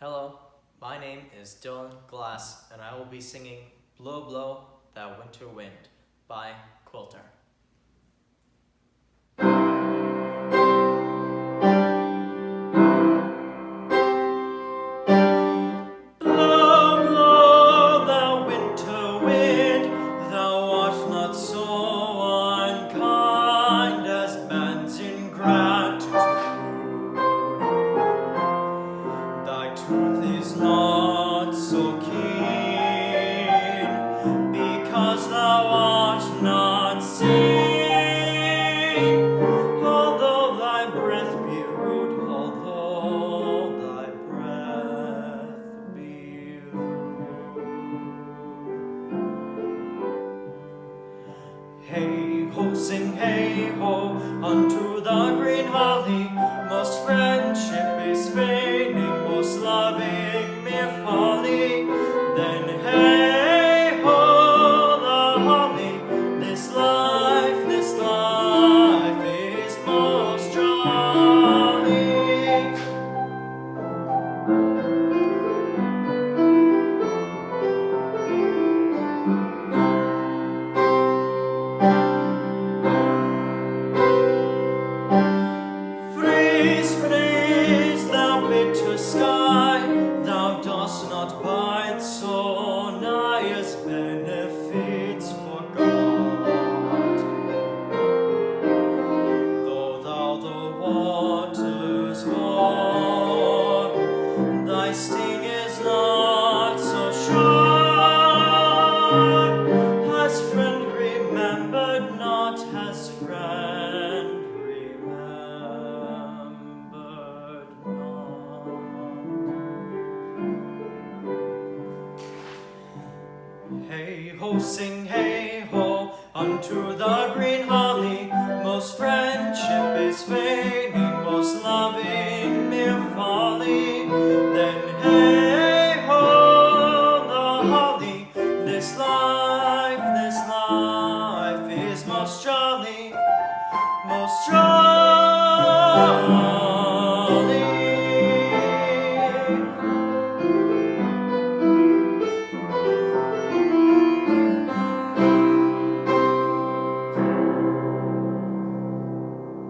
Hello, my name is Dylan Glass, and I will be singing Blow Blow That Winter Wind by Quilter. Blow, blow, thou winter wind, thou art not so unkind as man's ingratitude. Thy tooth is not so keen, because thou art not seen. Although thy breath be rude, although thy breath be rude. Hey ho, sing hey ho, unto the green holly, most friendship is feigning, most loving mere folly. Then hey ho, the holly, this life is most jolly. Freeze, freeze, thou bitter sky, thou dost not bide so nigh as benefits forgot. Though thou the waters warm, thy sting is not so sharp. Has friend remembered not, has friend remembered not. Hey ho, sing hey ho, unto the green holly, most friendship is feigning, most loving mere folly. Then hey ho, the holly, this life is most jolly.